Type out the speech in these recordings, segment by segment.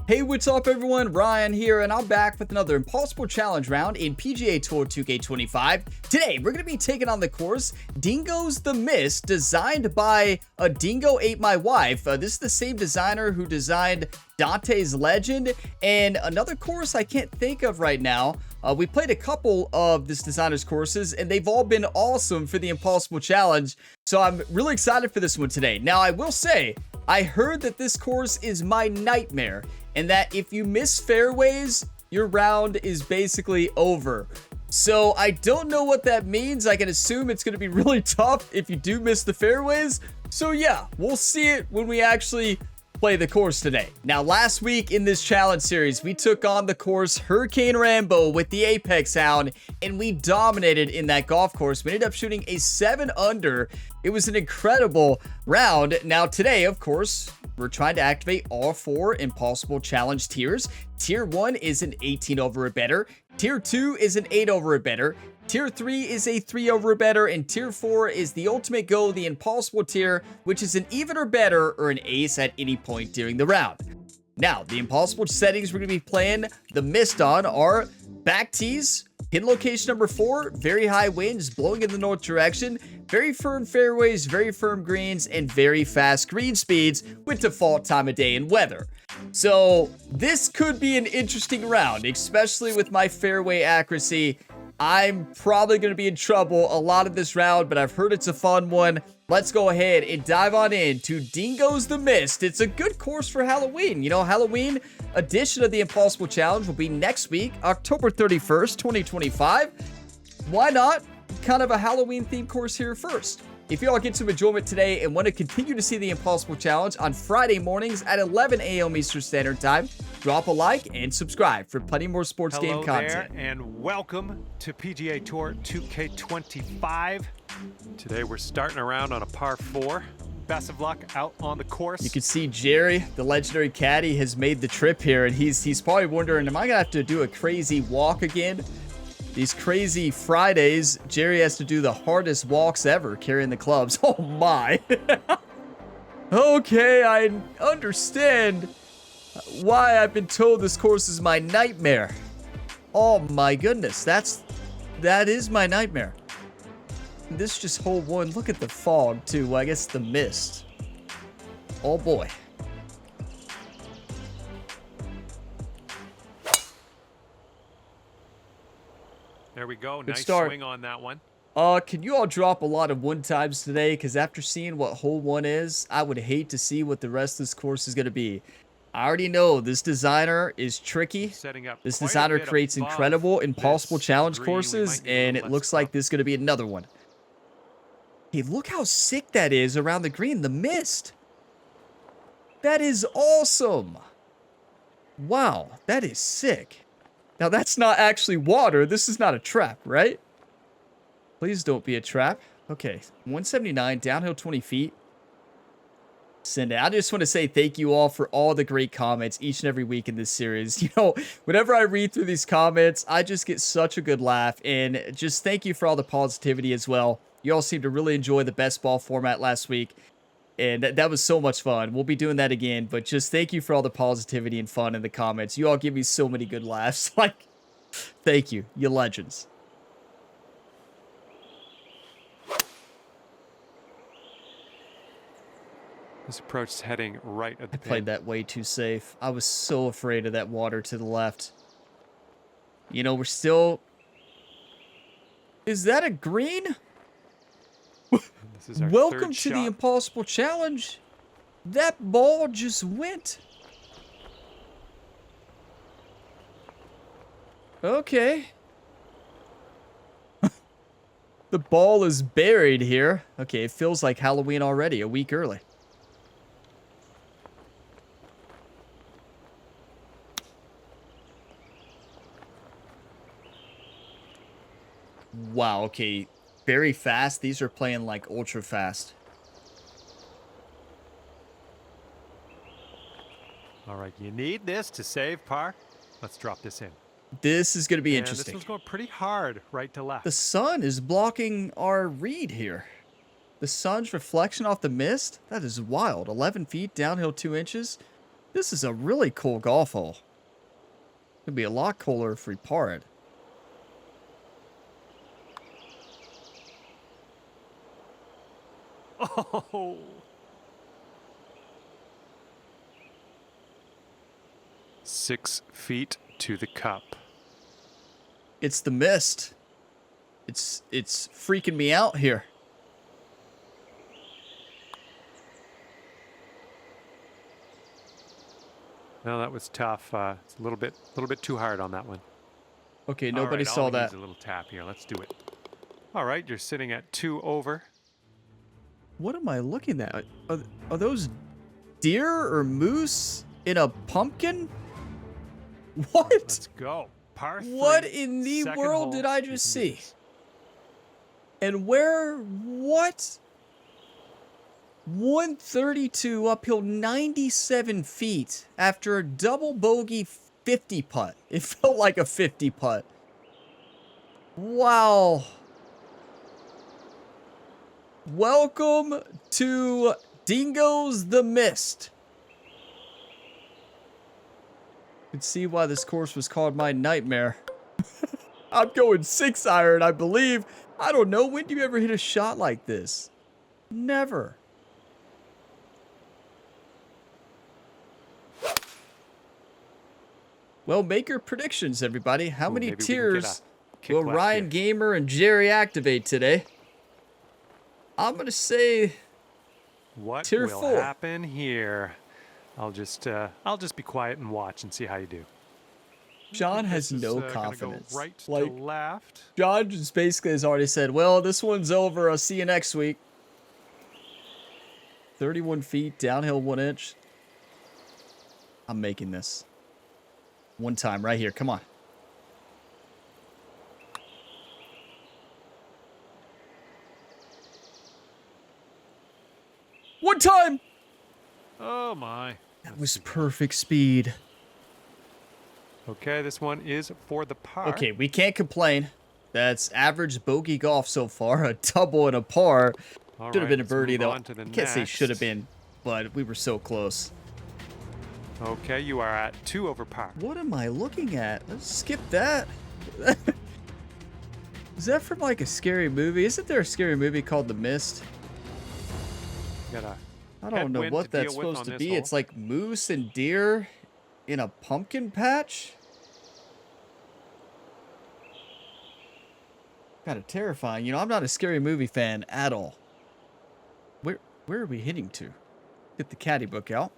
Hey, what's up everyone? Ryan here, and I'm back with another Impossible Challenge round in PGA Tour 2K25. Today, we're going to be taking on the course Dingo's The Mist, designed by Dingo Ate My Wife. This is the same designer who designed Dante's Legend, and another course I can't think of right now. We played a couple of this designer's courses, and they've all been awesome for the Impossible Challenge, so I'm really excited for this one today. Now, I will say, I heard that this course is my nightmare, and that if you miss fairways, your round is basically over. So I don't know what that means. I can assume it's going to be really tough if you do miss the fairways. So yeah, we'll see it when we actually play the course today. Now, last week in this challenge series, we took on the course Hurricane Rambo with the Apex Hound, and we dominated in that golf course. We ended up shooting a 7 under. It was an incredible round. Now today, of course, we're trying to activate all 4 Impossible Challenge tiers. Tier 1 is an 18 over or better. Tier 2 is an 8 over or better. Tier 3 is a 3 over or better, and Tier 4 is the ultimate goal, the Impossible tier, which is an even or better or an ace at any point during the round. Now, the Impossible settings we're going to be playing the Mist on are back tees, pin location number 4, very high winds blowing in the north direction, very firm fairways, very firm greens, and very fast green speeds with default time of day and weather. So this could be an interesting round, especially with my fairway accuracy. I'm probably going to be in trouble a lot of this round, but I've heard it's a fun one. Let's go ahead and dive on in to Dingo's The Mist. It's a good course for Halloween. You know, Halloween edition of the Impossible Challenge will be next week, October 31st, 2025. Why not? Kind of a Halloween themed course here first. If you all get some enjoyment today and want to continue to see the Impossible Challenge on Friday mornings at 11 a.m. Eastern Standard Time, drop a like and subscribe for plenty more sports game content. There, and welcome to PGA Tour 2K25. Today we're starting around on a par 4. Best of luck out on the course. You can see Jerry, the legendary caddy, has made the trip here, and he's probably wondering, am I gonna have to do a crazy walk again? These crazy Fridays, Jerry has to do the hardest walks ever carrying the clubs. Oh my. Okay, I understand why I've been told this course is my nightmare. Oh my goodness, that is my nightmare. This is just hole 1. Look at the fog too. Well, I guess the mist. Oh boy. There we go. Good Nice start. swing on that one. Can you all drop a lot of 1 times today? Because after seeing what hole 1 is, I would hate to see what the rest of this course is going to be. I already know this designer is tricky. Setting up This quite a designer bit creates above incredible Impossible this Challenge green. courses, and it looks like this is going to be another one. Hey, look how sick that is around the green. The mist. That is awesome. Wow, that is sick. Now, that's not actually water. This is not a trap, right? Please don't be a trap. Okay, 179, downhill 20 feet. Send it. I just want to say thank you all for all the great comments each and every week in this series. You know, whenever I read through these comments, I just get such a good laugh. And just thank you for all the positivity as well. You all seem to really enjoy the best ball format last week. And that was so much fun. We'll be doing that again. But just thank you for all the positivity and fun in the comments. You all give me so many good laughs. Like, thank you. You legends. This approach is heading right at the I played pin. that way too safe. I was so afraid of that water to the left. You know, we're still... Is that a green? This is our Welcome third to the shot. Impossible Challenge. That ball just went. Okay. The ball is buried here. Okay, it feels like Halloween already, a week early. Wow, okay. Very fast. These are playing like ultra fast. All right, you need this to save par. Let's drop this in. This is going to be And interesting. This one's going pretty hard right to left. The sun is blocking our read here. The sun's reflection off the mist? That is wild. 11 feet, downhill 2 inches. This is a really cool golf hole. It'd be a lot cooler if we par it. Oh. Six feet to the cup. It's the mist. It's freaking me out here. No, that was tough. It's a little bit too hard on that one. Okay, nobody saw I'll that. use a little tap here. Let's do it. All right, you're sitting at 2 over. What am I looking at? Are those deer or moose in a pumpkin? What? Let's go. Par 3. What in the second world hole did I just is see? missed. And where? What? 132 uphill 97 feet after a double bogey 50 putt. It felt like a 50 putt. Wow. Welcome to Dingo's the Mist. You can see why this course was called my nightmare. I'm going 6-iron, I believe. I don't know. When do you ever hit a shot like this? Never. Well, make your predictions, everybody. How many maybe we can get tiers a kick will left Ryan here. Gamer and Jerry activate today? I'm going to say What tier will 4. happen here? I'll just be quiet and watch and see how you do. John has This is, no gonna confidence. Go right to Like, left. John just basically has already said, well, this one's over. I'll see you next week. 31 feet, downhill 1 inch. I'm making this. One time right here. Come on. One time. Oh my. That was perfect speed. Okay, this one is for the par. Okay, we can't complain. That's average bogey golf so far. A double and a par. All Should have right, been a let's birdie, move though. on to the I can't say should have next. been, but we were so close. Okay, you are at 2 over par. What am I looking at? Let's skip that. Is that from like a scary movie? Isn't there a scary movie called The Mist? You got a I don't know headwind what to that's deal with supposed on to this be. hole. It's like moose and deer in a pumpkin patch. Kind of terrifying. You know, I'm not a scary movie fan at all. Where are we hitting to? Get the caddy book out.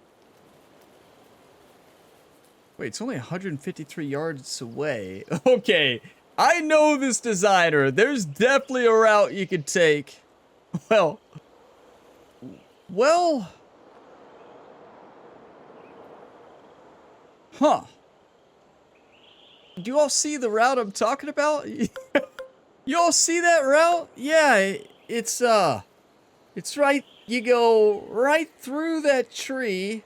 Wait, it's only 153 yards away. Okay, I know this designer. There's definitely a route you could take. Well. Huh. Do you all see the route I'm talking about? You all see that route? Yeah, it's right. You go right through that tree,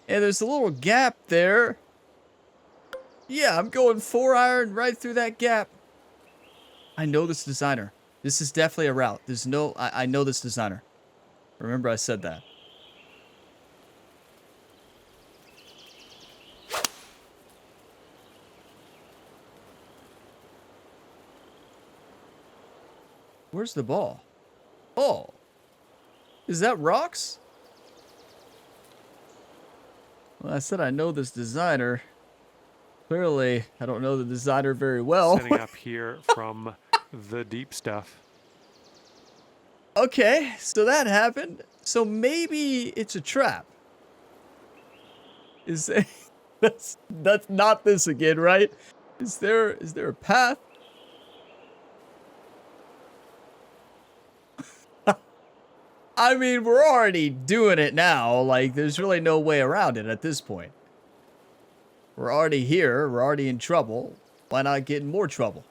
and there's a little gap there. Yeah, I'm going 4-iron right through that gap. I know this designer. This is definitely a route. There's no, I know this designer. Remember I said that. Where's the ball? Oh. Is that rocks? Well, I said I know this designer. Clearly, I don't know the designer very well. Setting up here from the deep stuff. Okay, so that happened. So maybe it's a trap. Is that's not this again, right? Is there a path? I mean, we're already doing it now. Like, there's really no way around it at this point. We're already here. We're already in trouble. Why not get in more trouble?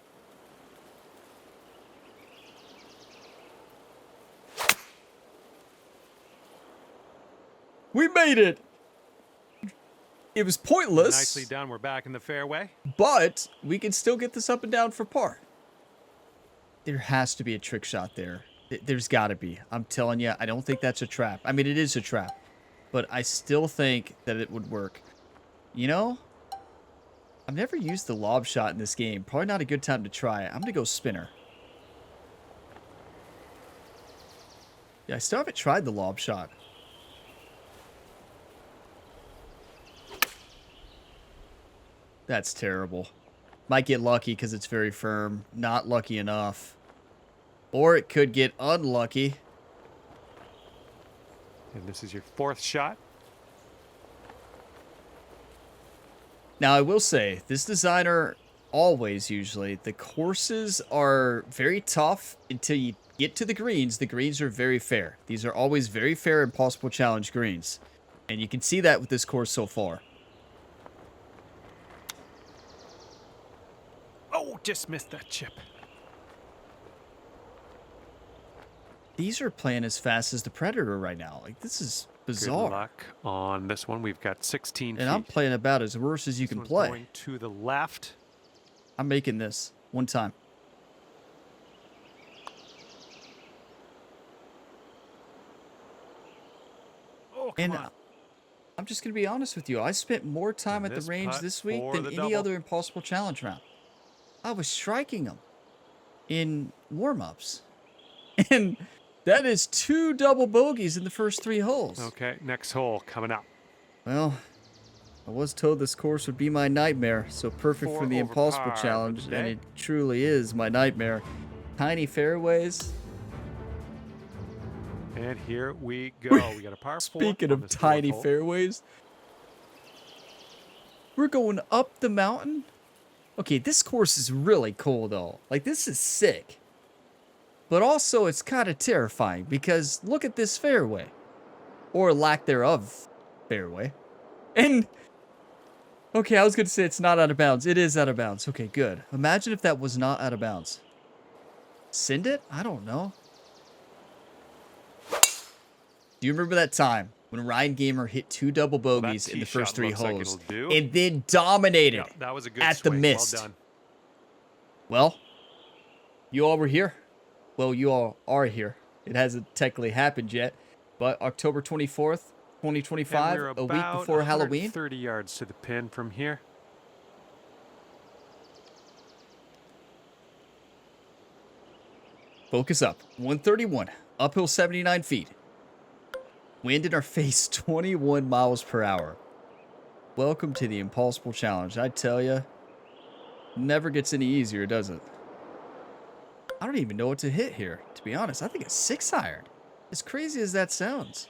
We made it! It was pointless, Nicely done. We're back in the fairway. but we can still get this up and down for par. There has to be a trick shot there. There's got to be. I'm telling you, I don't think that's a trap. I mean, it is a trap, but I still think that it would work. You know, I've never used the lob shot in this game. Probably not a good time to try it. I'm going to go spinner. Yeah, I still haven't tried the lob shot. That's terrible. Might get lucky because it's very firm. Not lucky enough. Or it could get unlucky. And this is your fourth shot. Now, I will say, this designer always usually, the courses are very tough until you get to the greens. The greens are very fair. These are always very fair Impossible Challenge greens. And you can see that with this course so far. Oh, just missed that chip. These are playing as fast as the Predator right now. Like, this is bizarre. Good luck on this one. We've got 16 feet. And I'm playing about as worse as you can play. Going to the left. I'm making this one time. Oh, come And on. I'm just going to be honest with you. I spent more time And at the this range putt this week for than the any double. other Impossible Challenge round. I was striking them in warm-ups. And that is 2 double bogeys in the first 3 holes. Okay, next hole coming up. Well, I was told this course would be my nightmare, so perfect 4 for the over Impossible par for Challenge, the and day. it truly is my nightmare. Tiny fairways. And here we go. We got a par 4. Speaking on of this fourth tiny hole. fairways, we're going up the mountain. Okay, this course is really cool, though. Like, this is sick. But also, it's kind of terrifying because look at this fairway. Or lack thereof fairway. And, okay, I was going to say it's not out of bounds. It is out of bounds. Okay, good. Imagine if that was not out of bounds. Send it? I don't know. Do you remember that time when Ryan Gamer hit 2 double bogeys in the first 3 holes and then dominated Yeah, that was a good at the swing. mist? Well done. Well, you all were here. Well, you all are here. It hasn't technically happened yet, but October 24th, 2025, And we're a week about before Halloween. 30 yards to the pin from here. Focus up. 131. Uphill 79 feet. Wind in our face 21 miles per hour. Welcome to the Impossible Challenge. I tell you, never gets any easier, does it? I don't even know what to hit here, to be honest. I think a 6-iron. As crazy as that sounds.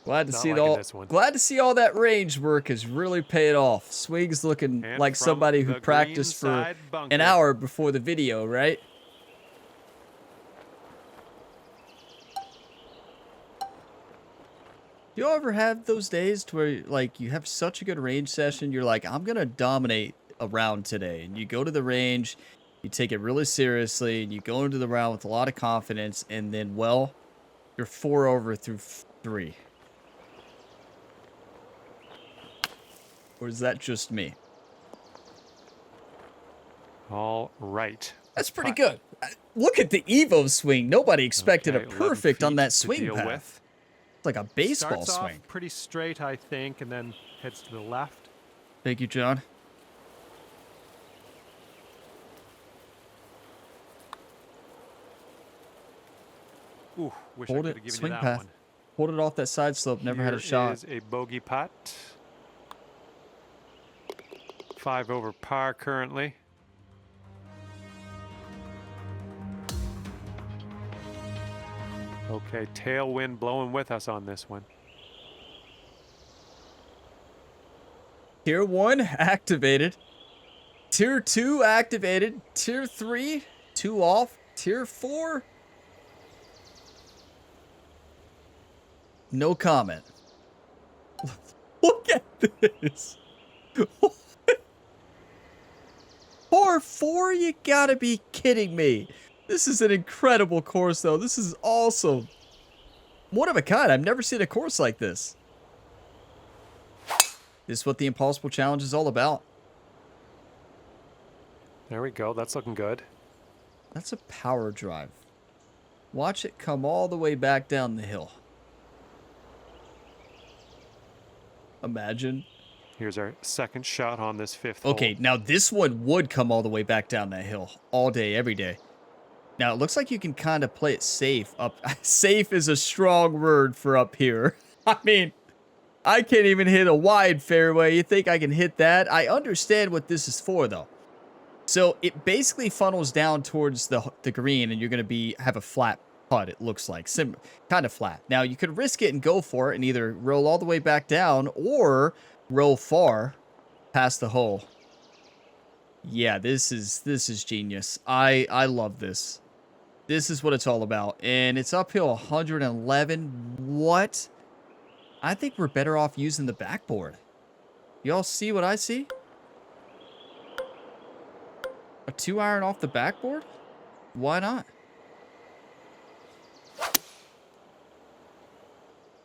Glad to Not see liking all. this one. Glad to see all that range work has really paid off. Swing's looking And like from somebody who the practiced for greenside bunker. an hour before the video, right? Do you ever have those days to where like you have such a good range session, you're like, I'm gonna dominate a round today, and you go to the range, you take it really seriously, and you go into the round with a lot of confidence, and then well, you're 4 over through 3. Or is that just me? All right. That's pretty good. Look at the Evo swing. Nobody expected Okay, a 11 perfect on feet that to swing deal path. with. It's like a baseball Starts swing. off pretty straight, I think, and then heads to the left. Thank you, John. Ooh, wish Hold I it, could have given swing you that path. one. Hold it off that side slope. Never had a shot. Is a bogey putt. 5 over par currently. Okay, tailwind blowing with us on this one. Tier 1 activated. Tier 2 activated. Tier 3, 2 off. Tier 4, no comment. Look at this. Par 4? You gotta be kidding me. This is an incredible course, though. This is also one of a kind. I've never seen a course like this. This is what the Impossible Challenge is all about. There we go. That's looking good. That's a power drive. Watch it come all the way back down the hill. Imagine. Here's our second shot on this fifth Okay, hole. now this one would come all the way back down that hill all day, every day. Now, it looks like you can kind of play it safe up. Safe is a strong word for up here. I mean, I can't even hit a wide fairway. You think I can hit that? I understand what this is for, though. So it basically funnels down towards the green, and you're going to have a flat putt, it looks like. Kind of flat. Now, you could risk it and go for it and either roll all the way back down or roll far past the hole. Yeah, this is genius. I love this. This is what it's all about. And it's uphill 111. What? I think we're better off using the backboard. Y'all see what I see? A 2-iron off the backboard? Why not?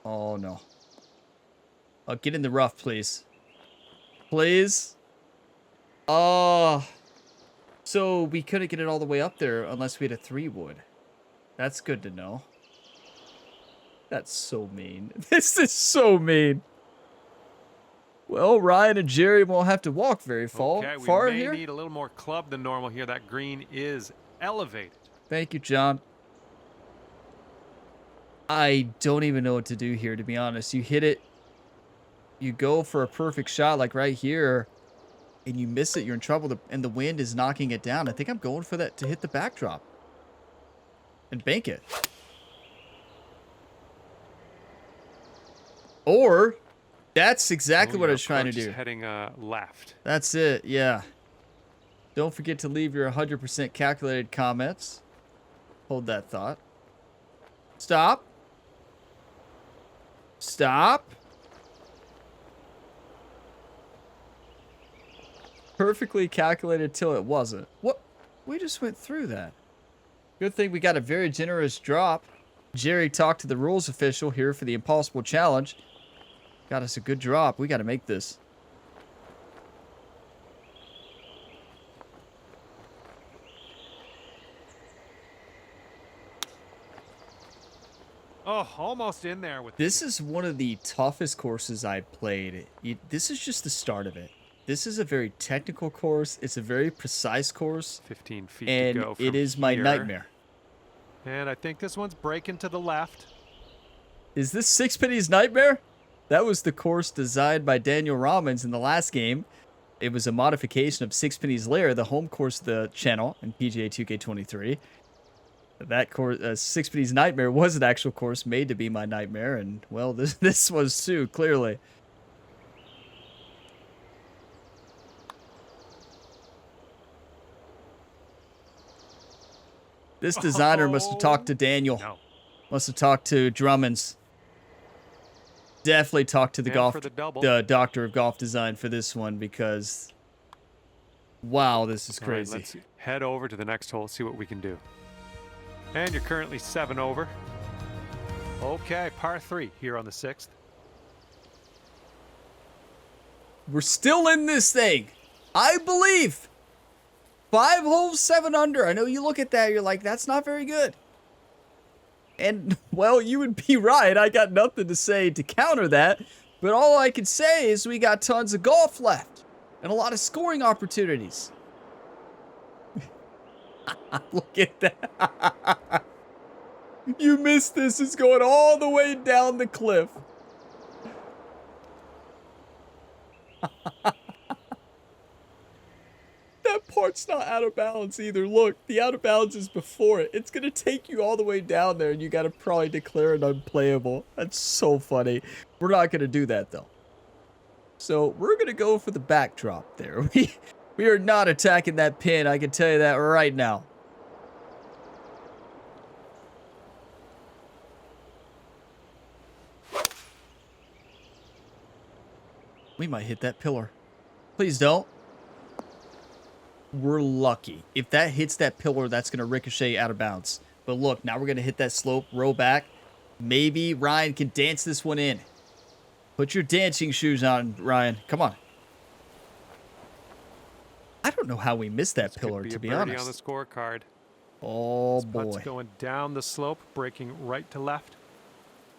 Oh, no. Oh, get in the rough, please. Please? Oh. So we couldn't get it all the way up there unless we had a 3-wood. That's good to know. That's so mean. This is so mean. Well, Ryan and Jerry won't have to walk very far Okay, we here. may need a little more club than normal here. That green is elevated. Thank you, John. I don't even know what to do here, to be honest. You hit it. You go for a perfect shot like right here, and you miss it. You're in trouble, and the wind is knocking it down. I think I'm going for that to hit the backdrop and bank it. Or that's exactly what I was trying to do. Heading left. That's it, yeah. Don't forget to leave your 100% calculated comments. Hold that thought. Stop. Stop. Perfectly calculated till it wasn't. What? We just went through that. Good thing we got a very generous drop. Jerry talked to the rules official here for the Impossible Challenge. Got us a good drop. We got to make this. Oh, almost in there with This is one of the toughest courses I've played. This is just the start of it. This is a very technical course. It's a very precise course. 15 feet and to go from it is my here. nightmare. And I think this one's breaking to the left. Is this Sixpenny's Nightmare? That was the course designed by Daniel Robbins in the last game. It was a modification of Sixpenny's Lair, the home course of the channel in PGA 2K23. That course, Sixpenny's Nightmare, was an actual course made to be my nightmare, and well, this was too, clearly. This designer must have talked to Daniel. No. Must have talked to Drummonds. Definitely talked to the the doctor of golf design for this one, because wow, this is crazy. All right, let's head over to the next hole, see what we can do. And you're currently 7 over. Okay, par 3 here on the 6th. We're still in this thing. I believe. 5 holes, 7 under. I know you look at that, you're like, that's not very good. And, well, you would be right. I got nothing to say to counter that. But all I can say is we got tons of golf left. And a lot of scoring opportunities. Look at that. You missed this. It's going all the way down the cliff. That part's not out of bounds either. Look, the out of bounds is before it. It's going to take you all the way down there, and you got to probably declare it unplayable. That's so funny. We're not going to do that, though. So we're going to go for the backdrop there. We are not attacking that pin. I can tell you that right now. We might hit that pillar. Please don't. We're lucky. If that hits that pillar, that's going to ricochet out of bounds. But look, now we're going to hit that slope, row back. Maybe Ryan can dance this one in. Put your dancing shoes on, Ryan. Come on. I don't know how we missed that pillar, to be honest. on the scorecard. Oh, This putt's boy. going down the slope, breaking right to left.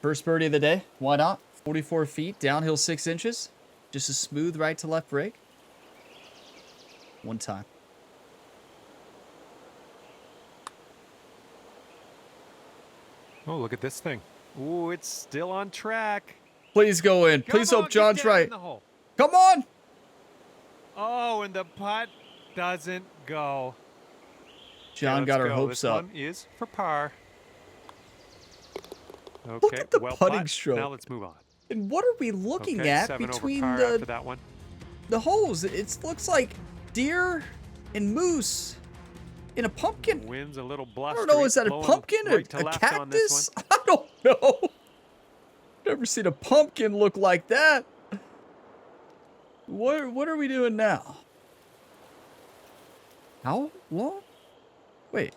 First birdie of the day. Why not? 44 feet, downhill 6 inches. Just a smooth right to left break. One time. Oh, look at this thing. Ooh, it's still on track. Please go in. Please Come hope on, get John's down in right. the hole. Come on. Oh, and the putt doesn't go. John Okay, got let's her go. hopes This up. one is for par. Okay, Look at the well putting putt. stroke. Now let's move on. And what are we looking Okay, at 7 between over par after that one. the holes? It looks like deer and moose in a pumpkin. Wind's a little I blustery. don't know. Is that a blowing pumpkin or right to a left on this cactus? I don't know. Never seen a pumpkin look like that. What are we doing now? How long? Wait.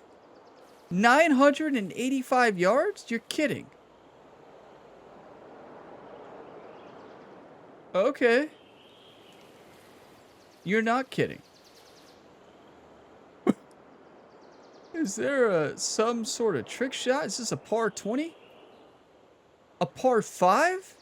985 yards? You're kidding. Okay. You're not kidding. Is there some sort of trick shot? Is this a par 20? A par 5?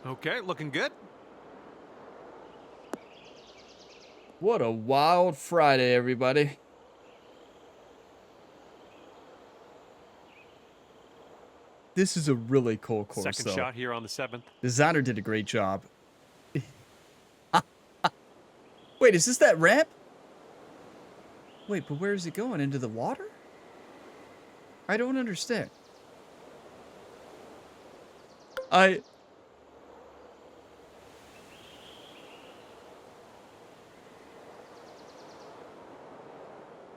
Okay, looking good. What a wild Friday, everybody. This is a really cool course, Second though. shot here on the 7th. Designer did a great job. Wait, is this that ramp? Wait, but where is it going? Into the water? I don't understand.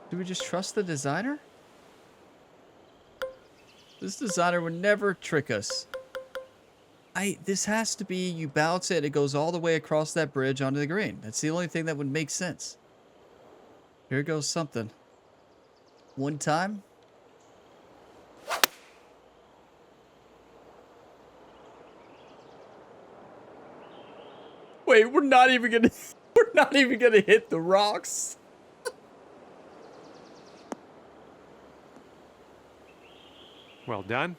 Do we just trust the designer? This designer would never trick us. This has to be, you bounce it, it goes all the way across that bridge onto the green. That's the only thing that would make sense. Here goes something. One time. Wait, we're not even gonna hit the rocks. Well done.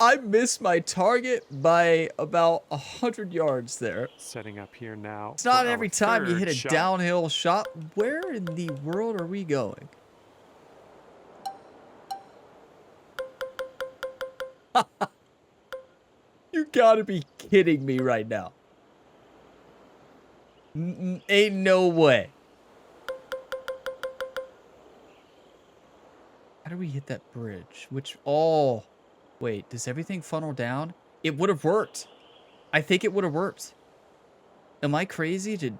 I missed my target by about 100 yards there. Setting up here now. It's not for every our time you third hit a shot. downhill shot. Where in the world are we going? You gotta be kidding me right now. Ain't no way. How do we hit that bridge? Oh, wait, does everything funnel down? It would have worked. I think it would have worked. Am I crazy to...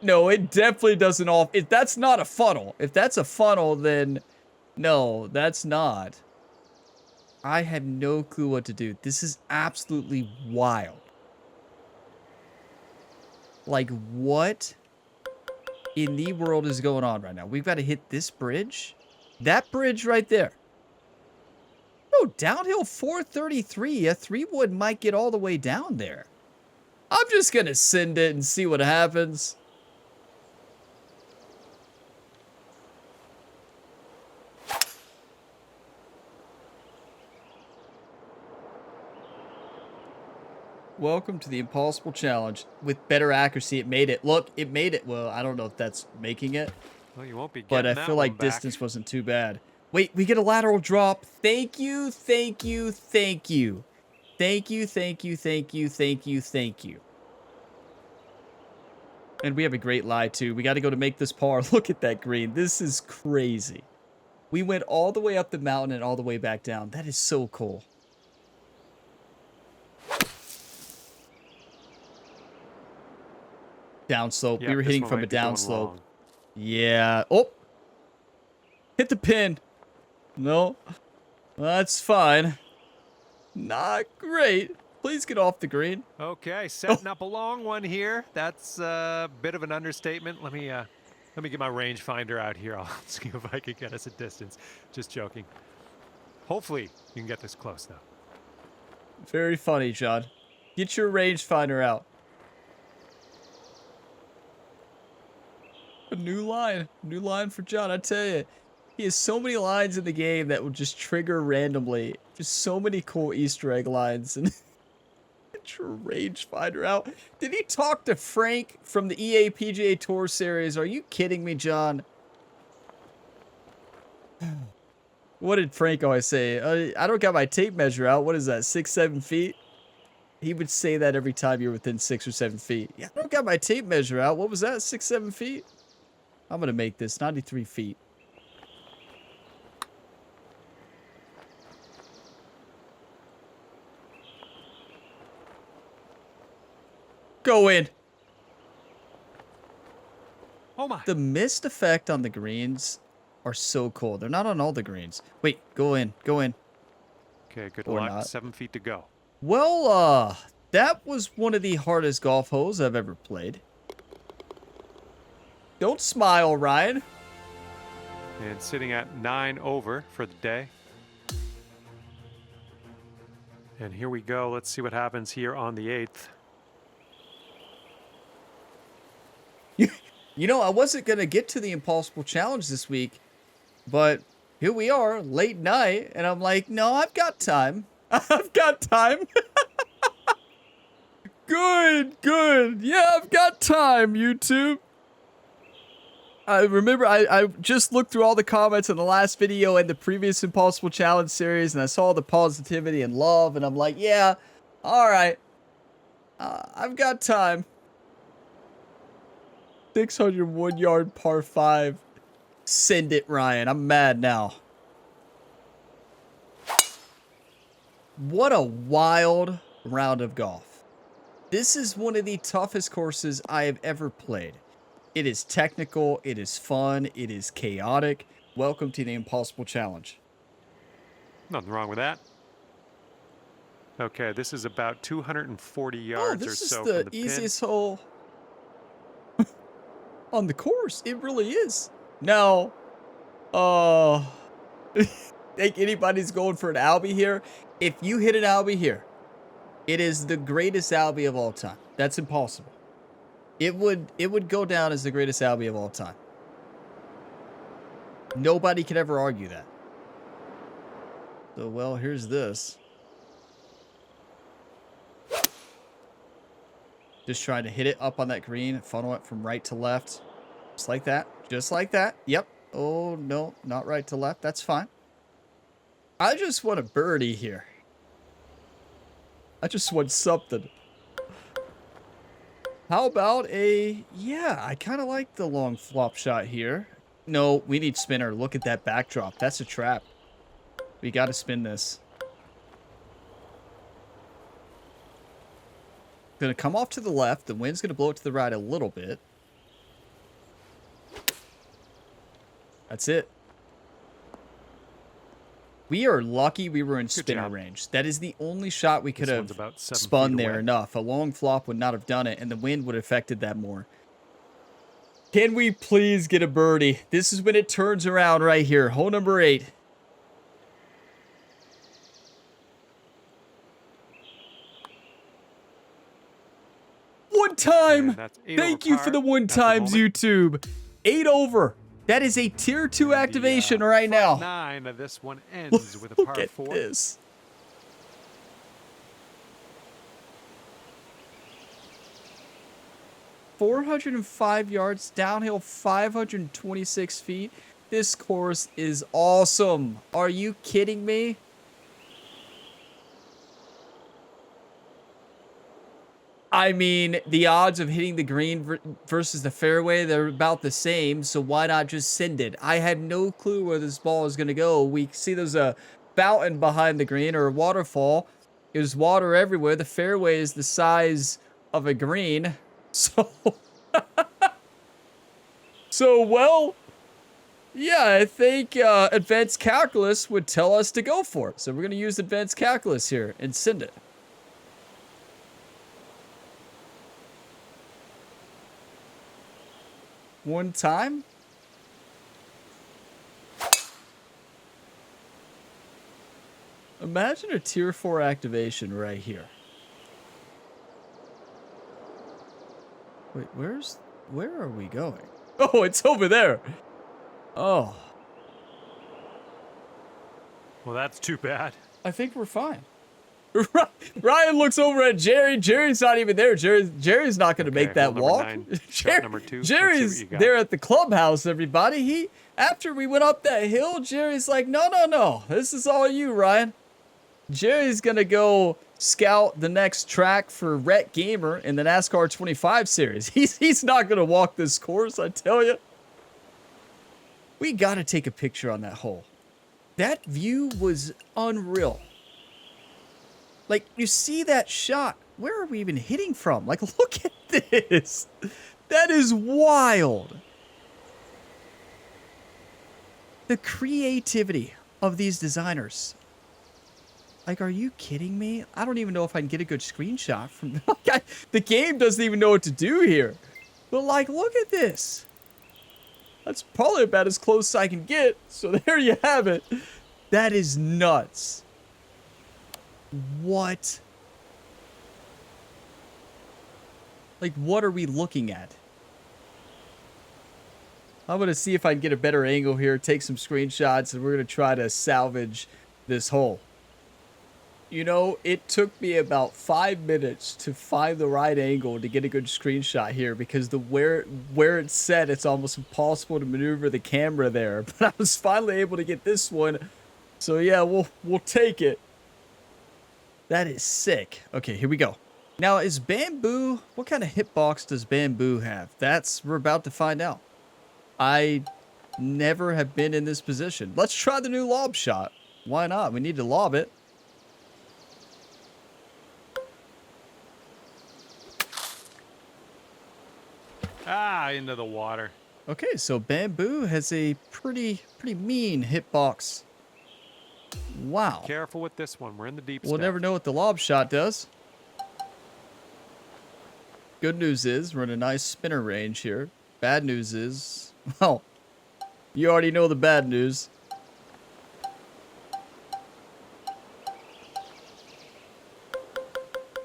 No, it definitely doesn't all... If that's not a funnel. If that's a funnel, then... No, that's not. I have no clue what to do. This is absolutely wild. Like, what in the world is going on right now? We've got to hit this bridge? That bridge right there. Oh, downhill 433. A 3-wood might get all the way down there. I'm just going to send it and see what happens. Welcome to the Impossible Challenge. With better accuracy, it made it. Look, it made it. Well, I don't know if that's making it. Well, you won't be getting But I that feel one like back. distance wasn't too bad. Wait, we get a lateral drop. Thank you, thank you, thank you. Thank you, thank you, thank you, thank you, thank you. And we have a great lie, too. We got to go to make this par. Look at that green. This is crazy. We went all the way up the mountain and all the way back down. That is so cool. Downslope. Yeah, We were this hitting one from a might be going downslope. long. Yeah. Oh. Hit the pin. No. That's fine. Not great. Please get off the green. Okay, setting up a long one here. That's a bit of an understatement. Let me get my rangefinder out here. I'll see if I can get us a distance. Just joking. Hopefully you can get this close though. Very funny, John. Get your rangefinder out. A new line for John. I tell you, he has so many lines in the game that will just trigger randomly. Just so many cool Easter egg lines. And get your rangefinder out. Did he talk to Frank from the EA PGA Tour series? Are you kidding me, John? What did Frank always say? I don't got my tape measure out. What is that, 6, 7 feet? He would say that every time you're within 6 or 7 feet. Yeah, I don't got my tape measure out. What was that, 6, 7 feet? I'm going to make this 93 feet. Go in. Oh my. The mist effect on the greens are so cool. They're not on all the greens. Wait, go in. Go in. Okay, good Or luck. not. 7 feet to go. Well, that was one of the hardest golf holes I've ever played. Don't smile, Ryan. And sitting at 9 over for the day. And here we go. Let's see what happens here on the 8th. You know, I wasn't going to get to the Impossible Challenge this week, but here we are, late night, and I'm like, no, I've got time. I've got time. Good. Yeah, I've got time, YouTube. I remember I just looked through all the comments in the last video and the previous Impossible Challenge series, and I saw the positivity and love, and I'm like, yeah, all right. I've got time. 601 yard par 5. Send it, Ryan. I'm mad now. What a wild round of golf. This is one of the toughest courses I have ever played. It is technical, it is fun, it is chaotic. Welcome to the Impossible Challenge. Nothing wrong with that. Okay, this is about 240 yards or so from the pin. This is the easiest hole on the course. It really is. Now, think anybody's going for an Albie here? If you hit an Albie here, it is the greatest Albie of all time. That's impossible. It would go down as the greatest Albie of all time. Nobody could ever argue that. So, well, here's this. Just trying to hit it up on that green, funnel it from right to left. Just like that. Just like that. Yep. Oh, no, not right to left. That's fine. I just want a birdie here. I just want something. How about a... Yeah, I kind of like the long flop shot here. No, we need spinner. Look at that backdrop. That's a trap. We got to spin this. Going to come off to the left. The wind's going to blow it to the right a little bit. That's it. We are lucky we were in spinner range. That is the only shot we could have spun there enough. A long flop would not have done it, and the wind would have affected that more. Can we please get a birdie? This is when it turns around right here. Hole number 8. One time. Thank you for the one times, YouTube. 8 over. That is a tier 2 activation right now. 9 of this one ends with a par 4. Look at this. .405 yards, downhill 526 feet. This course is awesome. Are you kidding me? I mean, the odds of hitting the green versus the fairway, they're about the same, so why not just send it? I had no clue where this ball is going to go. We see there's a fountain behind the green, or a waterfall. There's water everywhere. The fairway is the size of a green. So, well, yeah, I think advanced calculus would tell us to go for it. So we're going to use advanced calculus here and send it. one time. Imagine a tier 4 activation right here. Wait, where are we going? Oh, it's over there. Oh. Well, that's too bad. I think we're fine. Ryan looks over at Jerry. Jerry's not even there. Jerry's not going to make that walk. 9, shot number 2. Jerry's there at the clubhouse, everybody. After we went up that hill, Jerry's like, no. This is all you, Ryan. Jerry's going to go scout the next track for Rhett Gamer in the NASCAR 25 series. He's not going to walk this course, I tell you. We got to take a picture on that hole. That view was unreal. Like, you see that shot. Where are we even hitting from? Like, look at this. That is wild. The creativity of these designers. Like, are you kidding me? I don't even know if I can get a good screenshot from... The game doesn't even know what to do here. But, like, look at this. That's probably about as close as I can get. So there you have it. That is nuts. What? Like, what are we looking at? I'm going to see if I can get a better angle here, take some screenshots, and we're going to try to salvage this hole. You know, it took me about 5 minutes to find the right angle to get a good screenshot here because where it's set, it's almost impossible to maneuver the camera there. But I was finally able to get this one. So yeah, we'll take it. That is sick. Okay, here we go. Now, is Bamboo, what kind of hitbox does Bamboo have? We're about to find out. I never have been in this position. Let's try the new lob shot. Why not? We need to lob it. Into the water. Okay, so Bamboo has a pretty mean hitbox. Wow. Careful with this one. We're in the deep We'll stuff. never know what the lob shot does. Good news is we're in a nice spinner range here. Bad news is, well, you already know the bad news.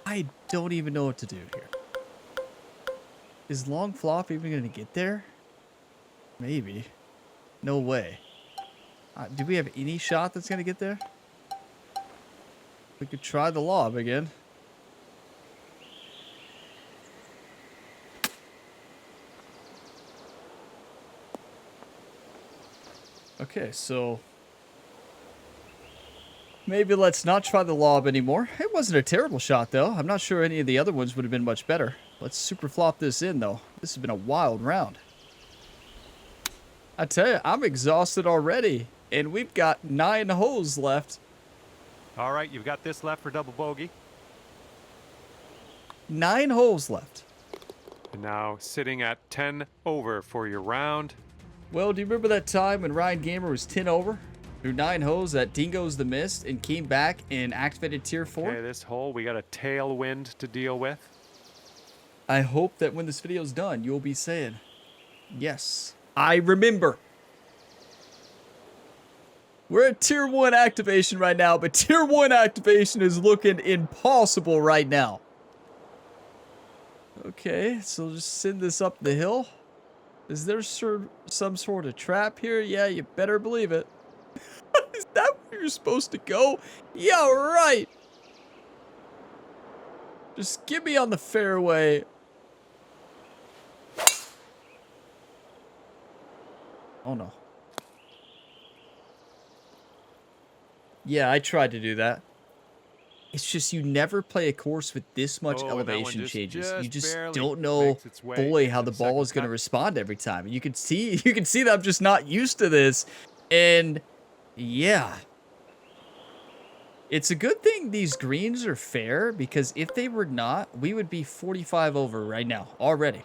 I don't even know what to do here. Is long flop even going to get there? Maybe. No way. Do we have any shot that's going to get there? We could try the lob again. Okay, so maybe let's not try the lob anymore. It wasn't a terrible shot, though. I'm not sure any of the other ones would have been much better. Let's super flop this in, though. This has been a wild round. I tell you, I'm exhausted already, and we've got 9 holes left. All right, you've got this left for double bogey. 9 holes left. And now sitting at 10 over for your round. Well, do you remember that time when Ryan Gamer was 10 over through 9 holes at Dingo's the Mist and came back and activated tier 4? Okay, this hole, we got a tailwind to deal with. I hope that when this video's done, you'll be saying, yes, I remember. We're at tier 1 activation right now, but tier 1 activation is looking impossible right now. Okay, so just send this up the hill. Is there some sort of trap here? Yeah, you better believe it. Is that where you're supposed to go? Yeah, right. Just get me on the fairway. Oh, no. Yeah, I tried to do that. It's just you never play a course with this much elevation changes. You just don't know, boy, how the ball is going to respond every time. You can see that I'm just not used to this. And yeah. It's a good thing these greens are fair, because if they were not, we would be 45 over right now already.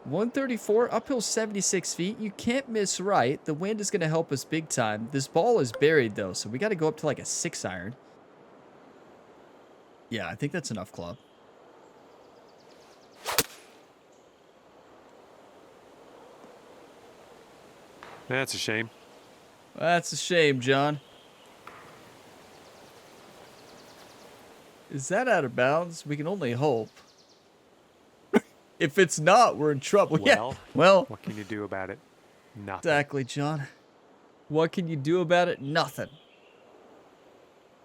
134, uphill 76 feet. You can't miss right. The wind is going to help us big time. This ball is buried, though, so we got to go up to like a 6-iron. Yeah, I think that's enough, club. That's a shame. That's a shame, John. Is that out of bounds? We can only hope. If it's not, we're in trouble. Well, Yeah. Well, what can you do about it? Nothing. exactly, John. What can you do about it? Nothing.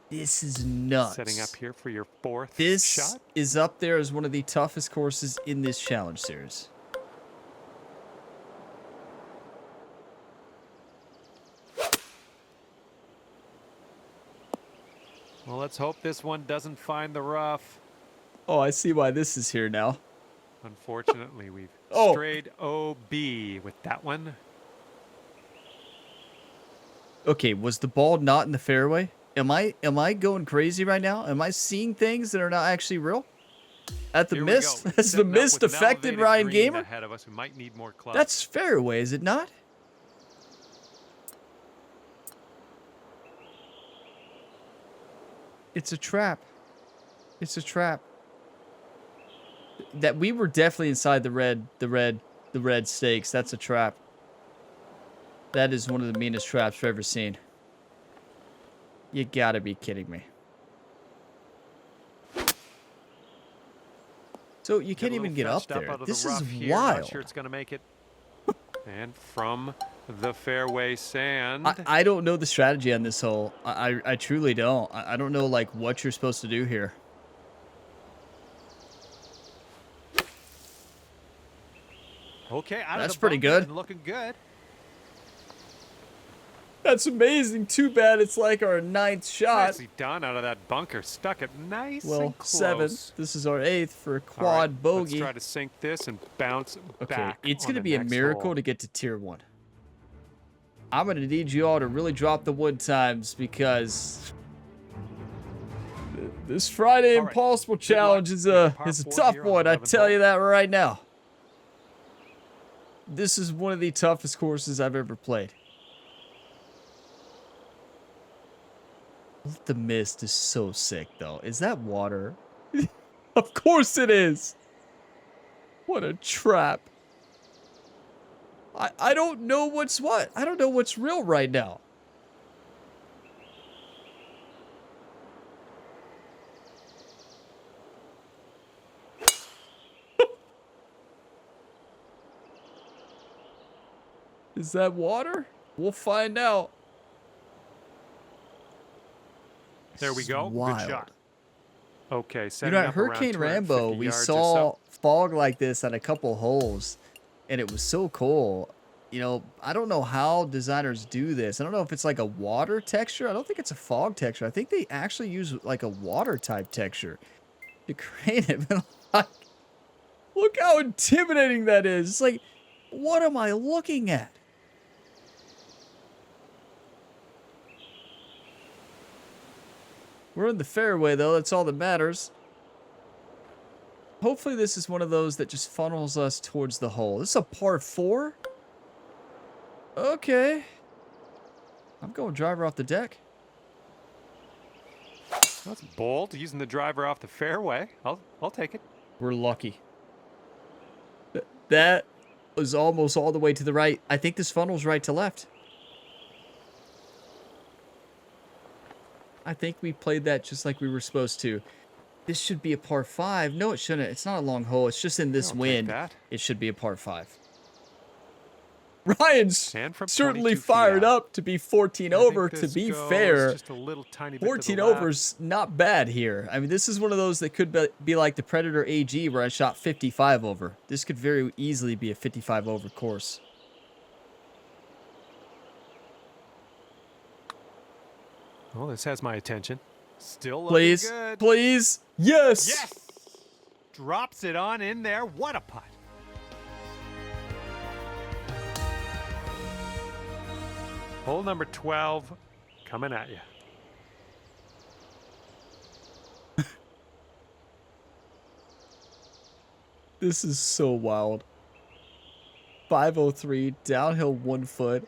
This is nuts. Setting up here for your fourth This shot. is up there as one of the toughest courses in this challenge series. Well, let's hope this one doesn't find the rough. Oh, I see why this is here now. Unfortunately, we've Oh. strayed OB with that one. Okay, was the ball not in the fairway? Am I going crazy right now? Am I seeing things that are not actually real? At the Here we mist? go. Has the Setting up mist with an affected elevated Ryan green Gamer? ahead of us. We might need more clubs. That's fairway, is it not? It's a trap. It's a trap. That we were definitely inside the red stakes. That's a trap. That is one of the meanest traps I've ever seen. You gotta be kidding me. So you can't even get up there. This is wild. Not sure it's gonna make it. And from the fairway sand. I don't know the strategy on this hole. I truly don't. I don't know like what you're supposed to do here. Okay, out That's of the pretty bunker good. and looking good. That's amazing. Too bad it's like our 9th shot. Nicely done out of that bunker. Stuck it nice Well, and close. 7th. This is our 8th for a All quad right, bogey. Let's try to sink this and bounce Okay, back. it's on going to the be a next miracle hole. to get to tier 1. I'm going to need you all to really drop the wood times because this Friday All right, Impossible good luck. Challenge is Make a it par 4 tough here on one. the I 11th tell you hole. that right now. This is one of the toughest courses I've ever played. The mist is so sick, though. Is that water? Of course it is. What a trap. I don't know what's what. I don't know what's real right now. Is that water? We'll find out. There we go. Wild. Good shot. Okay, You setting know, at up around Hurricane 250 Rambo, we yards or saw so. fog like this at a couple holes, and it was so cool. You know, I don't know how designers do this. I don't know if it's like a water texture. I don't think it's a fog texture. I think they actually use like a water type texture to create it. But like, look how intimidating that is. It's like, what am I looking at? We're in the fairway, though. That's all that matters. Hopefully this is one of those that just funnels us towards the hole. This is a par 4? Okay. I'm going driver off the deck. That's bold, using the driver off the fairway. I'll take it. We're lucky. That was almost all the way to the right. I think this funnels right to left. I think we played that just like we were supposed to. This should be a par 5. No, it shouldn't. It's not a long hole. It's just in this I'll take wind. that. It should be a par 5. Ryan's And from certainly 22 feet fired out. up to be 14 I think over. To this be goes fair, just a little tiny bit to 14 the left. over's not bad here. I mean, this is one of those that could be like the Predator AG where I shot 55 over. This could very easily be a 55 over course. Well, this has my attention. Still looking Please, good. please, yes! Yes! Drops it on in there. What a putt. Hole number 12 coming at you. This is so wild. 503, downhill 1 foot.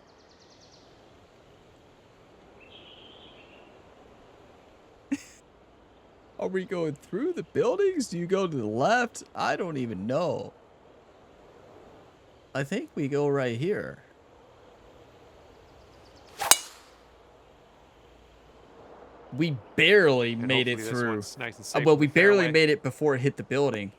Are we going through the buildings? Do you go to the left? I don't even know. I think we go right here. We barely And made it hopefully this through. one's nice and safe Well, in we the barely fairway. made it before it hit the building.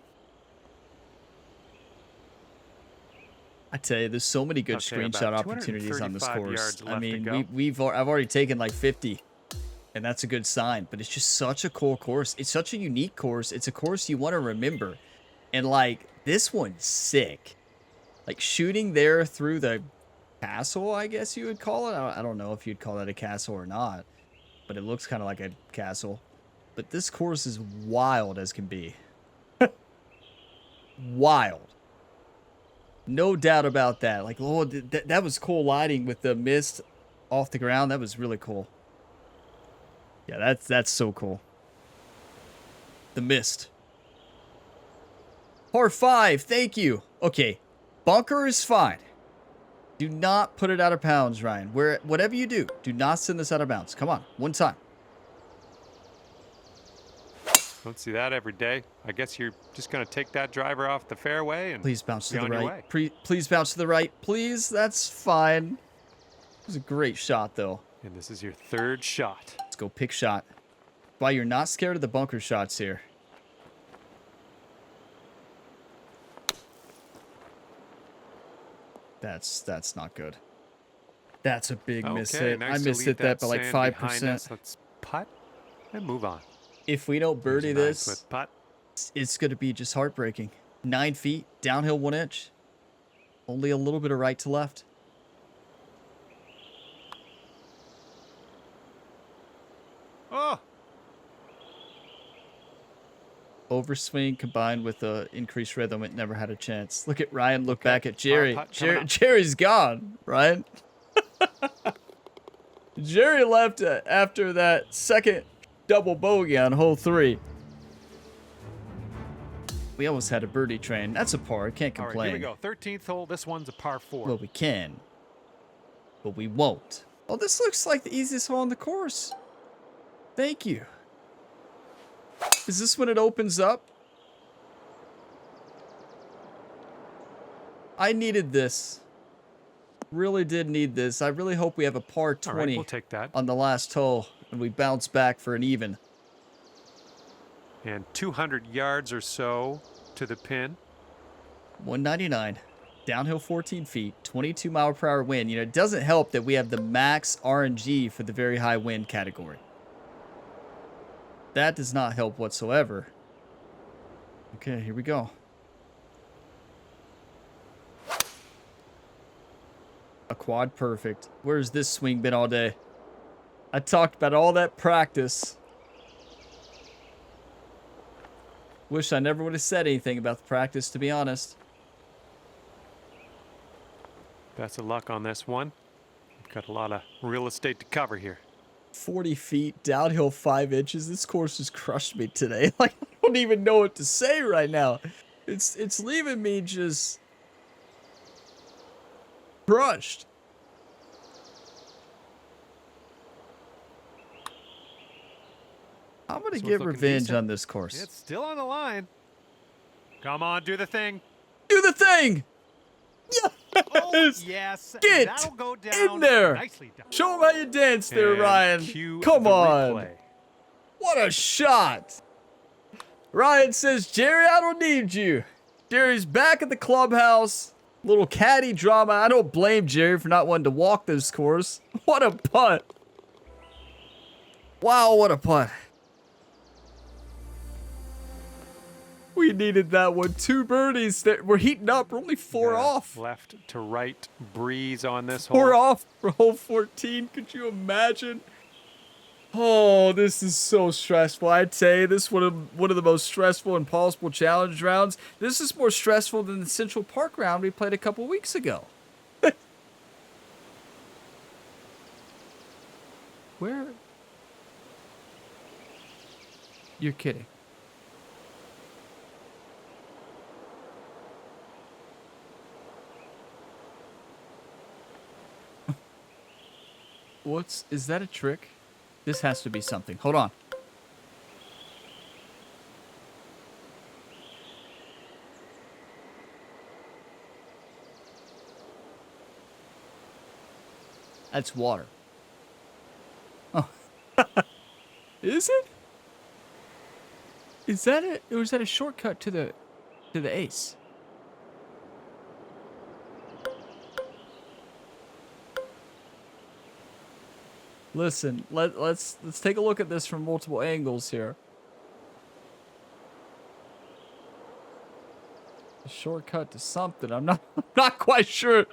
I tell you, there's so many good Okay, screenshot about opportunities on this 235 course. yards I left to mean, go. I've already taken like 50, and that's a good sign. But it's just such a cool course. It's such a unique course. It's a course you want to remember, and like this one's sick. Like shooting there through the castle, I guess you would call it. I don't know if you'd call that a castle or not, but it looks kind of like a castle. But this course is wild as can be. Wild. No doubt about that. Like, oh, that was cool lighting with the mist off the ground. That was really cool. Yeah, that's so cool. The mist. Par 5, thank you. Okay, bunker is fine. Do not put it out of bounds, Ryan. Whatever you do not send this out of bounds. Come on, one time. Don't see that every day. I guess you're just going to take that driver off the fairway and Please bounce to be the on your right. way. Please bounce to the right. Please, that's fine. It was a great shot, though. And this is your third shot. Let's go pick shot. Why you're not scared of the bunker shots here. That's not good. That's a big miss hit. Nice I to missed leave hit that by like sand behind 5%. us. Let's putt and move on. If we don't birdie Here's a nice this, with putt. it's going to be just heartbreaking. 9 feet, downhill 1 inch. Only a little bit of right to left. Oh, Overswing combined with the increased rhythm, it never had a chance. Look at Ryan, look back at par Jerry. putt coming up. Jerry's gone, Ryan. Jerry left after that second double bogey on hole 3. We almost had a birdie train. That's a par. Can't all right, complain. here we go. 13th hole. This one's a par 4. Well, we can, but we won't. Oh, this looks like the easiest hole on the course. Thank you. Is this when it opens up? I needed this. Really did need this. I really hope we have a par 20 All right, we'll take that. on the last hole and we bounce back for an even. And 200 yards or so to the pin. 199. Downhill 14 feet, 22-mile-per-hour wind. You know, it doesn't help that we have the max RNG for the very high wind category. That does not help whatsoever. Okay, here we go. A quad perfect. Where's this swing been all day? I talked about all that practice. Wish I never would have said anything about the practice, to be honest. Best of luck on this one. We've got a lot of real estate to cover here. 40 feet, downhill 5 inches. This course has crushed me today. Like, I don't even know what to say right now. It's leaving me just crushed. I'm going to This one's get looking revenge decent. on this course. It's still on the line. Come on, do the thing. Do the thing! Oh, Yes! yes. Get That'll go down. in there! Nicely done. Show them how you dance there, And Ryan. cue Come the on. replay. What a shot. Ryan says, Jerry, I don't need you. Jerry's back at the clubhouse. Little caddy drama. I don't blame Jerry for not wanting to walk this course. What a putt. Wow, what a putt. We needed that one. 2 birdies. We're heating up. We're only 4 Got a off. Left to right breeze on this 4 hole. off for hole 14. Could you imagine? Oh, this is so stressful. I'd say this is one of the most stressful and possible challenge rounds. This is more stressful than the Central Park round we played a couple weeks ago. Where? You're kidding. Is that a trick? This has to be something. Hold on. That's water. Oh. Is it? Is that it? Or is that a shortcut to the ace? Listen, let's take a look at this from multiple angles here. A shortcut to something. I'm not quite sure.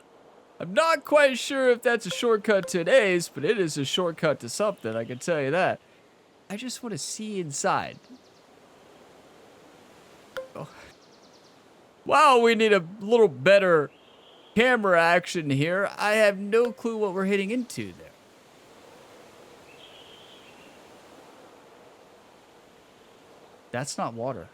I'm not quite sure if that's a shortcut to an ace, but it is a shortcut to something, I can tell you that. I just want to see inside. Oh. Wow, we need a little better camera action here. I have no clue what we're hitting into there. That's not water.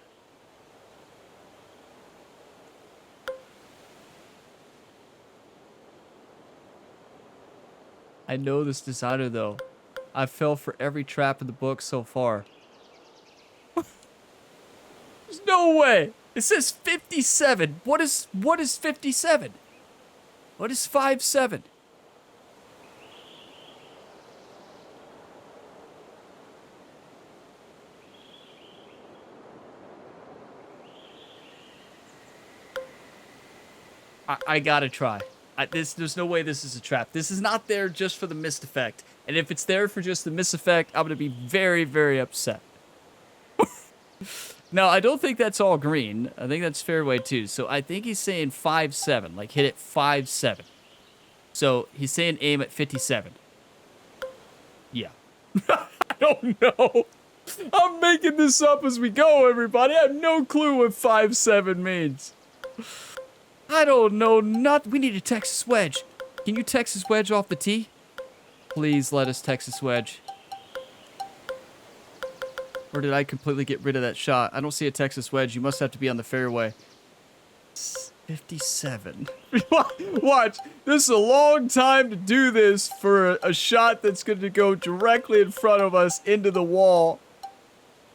I know this designer though. I fell for every trap in the book so far. There's no way. It says 57. What is 57? What is 57? I gotta try. There's no way this is a trap. This is not there just for the mist effect. And if it's there for just the mist effect, I'm gonna be very, very upset. Now, I don't think that's all green. I think that's fairway too. So I think he's saying 5-7, like hit it 5-7. So he's saying aim at 57. Yeah. I don't know. I'm making this up as we go, everybody. I have no clue what 5-7 means. I don't know. We need a Texas wedge. Can you Texas wedge off the tee? Please let us Texas wedge. Or did I completely get rid of that shot? I don't see a Texas wedge. You must have to be on the fairway. 57. Watch. This is a long time to do this for a shot that's going to go directly in front of us into the wall.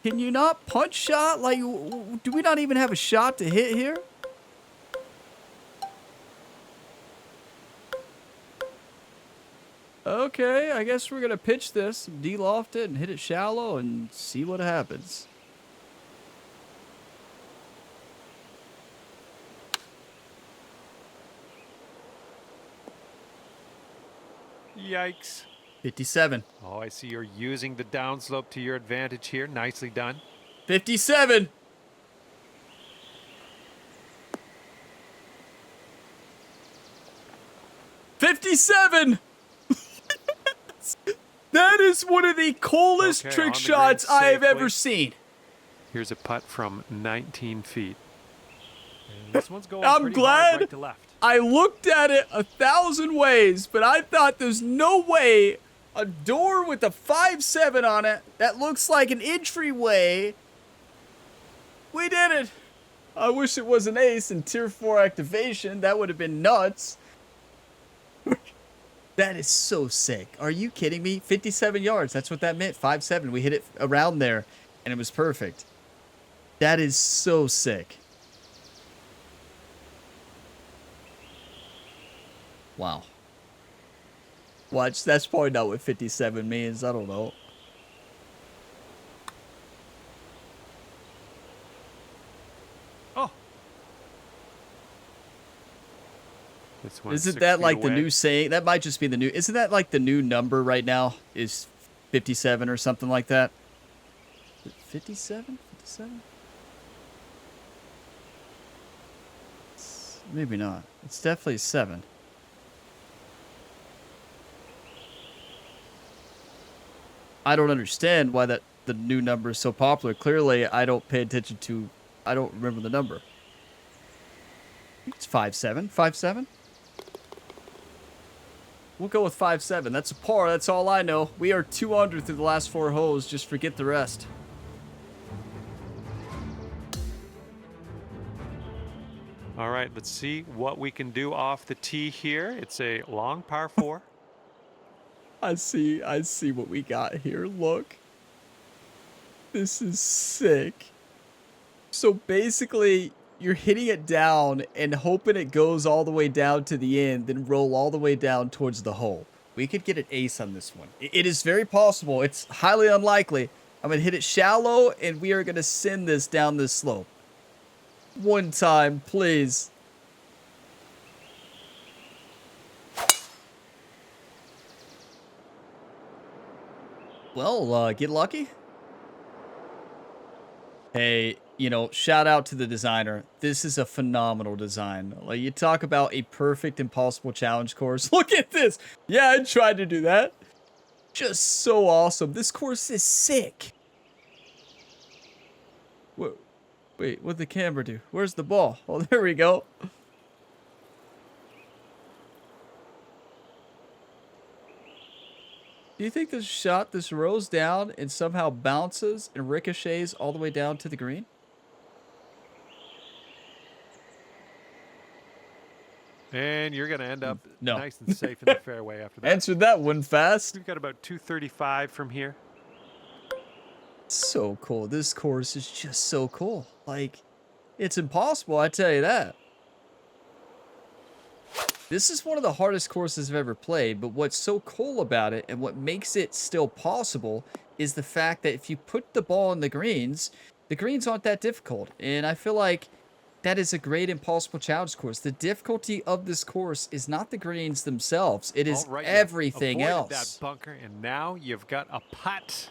Can you not punch shot? Like, do we not even have a shot to hit here? Okay, I guess we're going to pitch this, de-loft it, and hit it shallow and see what happens. Yikes. 57. Oh, I see you're using the downslope to your advantage here. Nicely done. 57. '57. That is one of the coolest trick shots I have ever seen. Here's a putt from 19 feet. And this one's going I'm pretty glad hard right to left. I looked at it 1,000 ways, but I thought there's no way a door with a 5-7 on it that looks like an entryway. We did it. I wish it was an ace and tier 4 activation. That would have been nuts. That is so sick. Are you kidding me? 57 yards. That's what that meant. 5-7. We hit it around there, and it was perfect. That is so sick. Wow. Watch, that's probably not what 57 means. I don't know. Oh. Isn't that like the new saying? That might just be the new. Isn't that like the new number right now? Is 57 or something like that? 57? 57? Maybe not. It's definitely 7. I don't understand why the new number is so popular. Clearly, I don't pay attention to. I don't remember the number. It's 5-7. 5-7. We'll go with 5-7. That's a par. That's all I know. We are 2 under through the last 4 holes. Just forget the rest. All right, let's see what we can do off the tee here. It's a long par 4. I see what we got here. Look. This is sick. So basically, you're hitting it down and hoping it goes all the way down to the end, then roll all the way down towards the hole. We could get an ace on this one. It is very possible. It's highly unlikely, I'm going to hit it shallow, and we are going to send this down this slope. One time, please. Well, get lucky. Hey, you know, shout out to the designer. This is a phenomenal design. Like, you talk about a perfect impossible challenge course. Look at this. Yeah, I tried to do that. Just so awesome. This course is sick. Wait, what'd the camera do? Where's the ball? Oh, there we go. Do you think this shot, this rolls down and somehow bounces and ricochets all the way down to the green? And you're going to end up No. nice and safe in the fairway after that. Answered that one fast. We've got about 235 from here. So cool. This course is just so cool. Like, it's impossible, I tell you that. This is one of the hardest courses I've ever played, but what's so cool about it and what makes it still possible is the fact that if you put the ball in the greens aren't that difficult. And I feel like that is a great impossible challenge course. The difficulty of this course is not the greens themselves. It is everything else. That bunker, and now you've got a putt.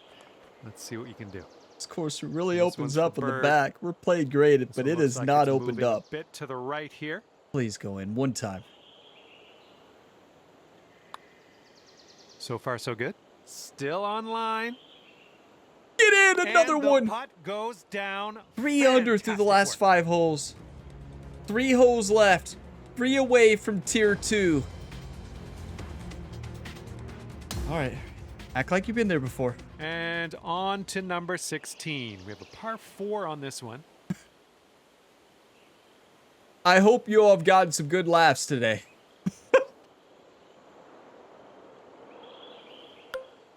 Let's see what you can do. This course really opens up in the back. We're playing great, but it is not opened up. A bit to the right here. Please go in one time. So far, so good. Still online. Get in, another one. Putt goes down. 3 under through the last 5 holes. 3 holes left. 3 away from tier 2. All right. Act like you've been there before. And on to number 16. We have a par 4 on this one. I hope you all have gotten some good laughs today.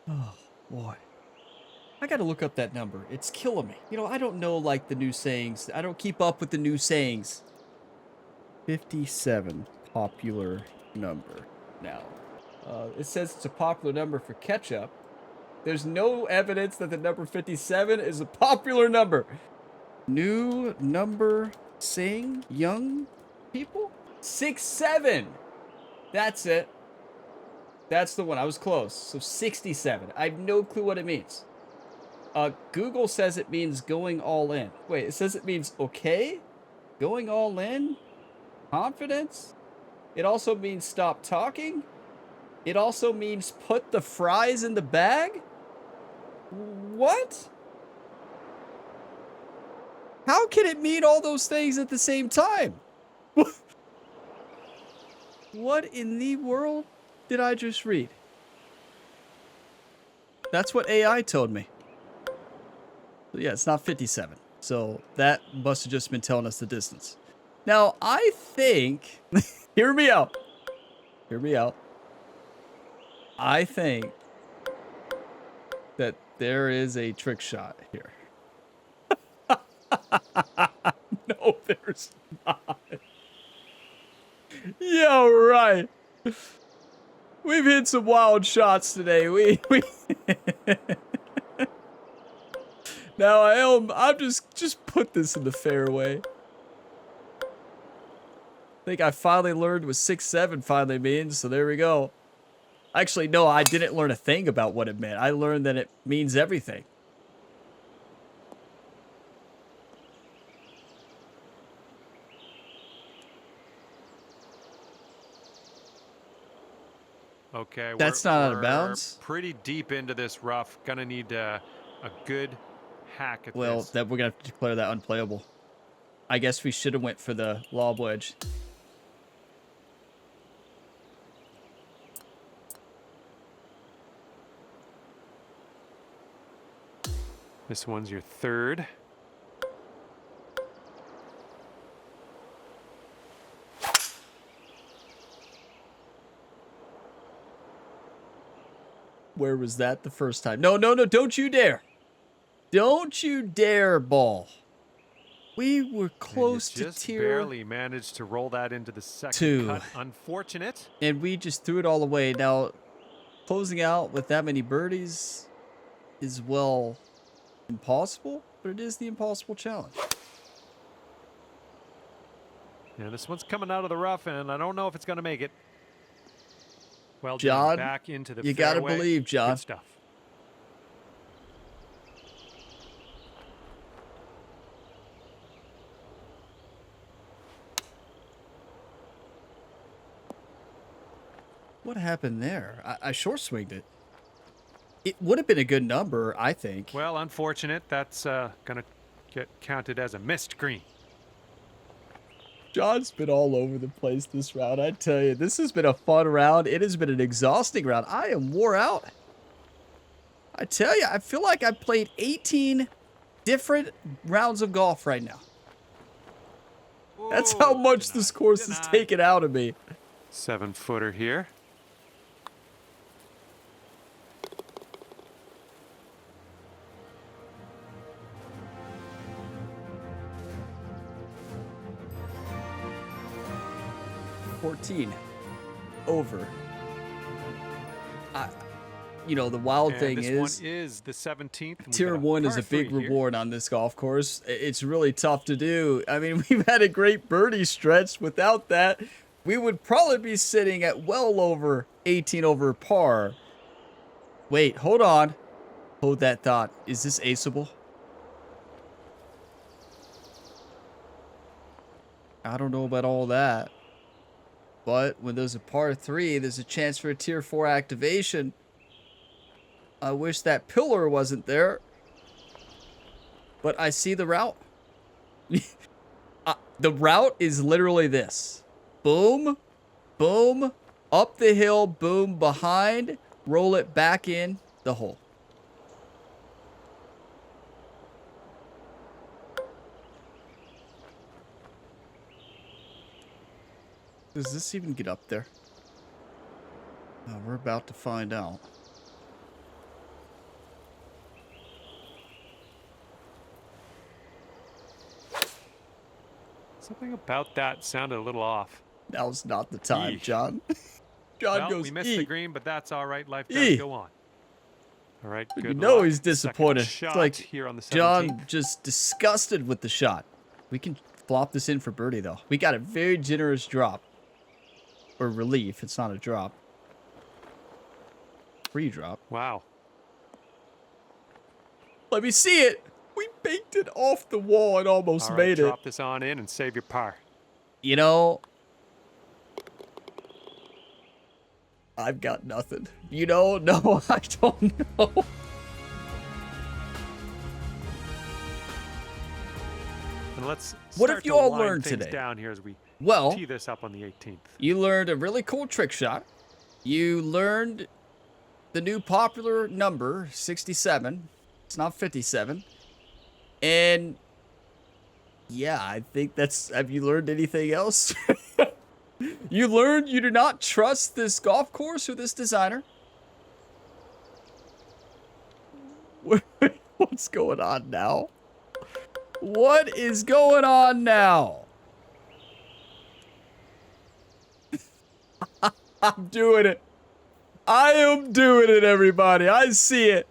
Oh, boy. I gotta look up that number. It's killing me. You know, I don't know, like, the new sayings. I don't keep up with the new sayings. 57. Popular number. Now, it says it's a popular number for ketchup. There's no evidence that the number 57 is a popular number. New number saying young people? 67. That's it. That's the one. I was close. So 67. I have no clue what it means. Google says it means going all in. Wait, it says it means okay? Going all in? Confidence? It also means stop talking? It also means put the fries in the bag? What? How can it mean all those things at the same time? What in the world did I just read? That's what AI told me. Yeah, it's not 57. So that must have just been telling us the distance. Now, I think... Hear me out. Hear me out. I think that there is a trick shot here. No, there's not. Yeah, right. We've hit some wild shots today. We Now I'm just put this in the fairway. I think I finally learned what 6-7 finally means, so there we go. Actually, no, I didn't learn a thing about what it meant. I learned that it means everything. Okay, that's not out of bounds. Pretty deep into this rough. Gonna need a good hack at this. Well, then we're gonna have to declare that unplayable. I guess we should have went for the lob wedge. This one's your third. Where was that the first time? No, no, no, don't you dare. Don't you dare, ball. We were close to just tier barely managed to roll that into the second cut. Unfortunate. And we just threw it all away. Now, closing out with that many birdies is, well, Impossible, but it is the impossible challenge. Yeah, this one's coming out of the rough, and I don't know if it's going to make it. Well, John, back into the you got to fairway. believe, John. Good stuff. What happened there? I short swinged it. It would have been a good number, I think. Well, unfortunate. That's going to get counted as a missed green. John's been all over the place this round. I tell you, this has been a fun round. It has been an exhausting round. I am wore out. I tell you, I feel like I've played 18 different rounds of golf right now. That's how much this course has taken out of me. 7-footer here. Over. You know, the wild thing this is, one is the 17th. Tier 1 is a big reward on this golf course. It's really tough to do. I mean, we've had a great birdie stretch. Without that, we would probably be sitting at well over 18 over par. Wait, hold on. Hold that thought. Is this aceable? I don't know about all that. But when there's a par 3, there's a chance for a tier 4 activation. I wish that pillar wasn't there. But I see the route. The route is literally this. Boom, boom, up the hill, boom, behind, roll it back in the hole. Does this even get up there? We're about to find out. Something about that sounded a little off. Now's not the time, John. John well, goes, we missed the green, but that's all right. Life does go on. All right, good You know luck. he's disappointed. It's like here on the 17th. John just disgusted with the shot. We can flop this in for birdie, though. We got a very generous drop. Or relief. It's not a drop. Free drop. Wow. Let me see it. We baked it off the wall and almost made it. Drop this on in and save your par. You know, I've got nothing. You know, no, I don't know. And let's what have you all learned today? Down here as we tee this up on the 18th. You learned a really cool trick shot. You learned the new popular number, 67. It's not 57. And yeah, I think that's... Have you learned anything else? You learned you do not trust this golf course or this designer. What's going on now? What is going on now? I'm doing it. I am doing it, everybody. I see it.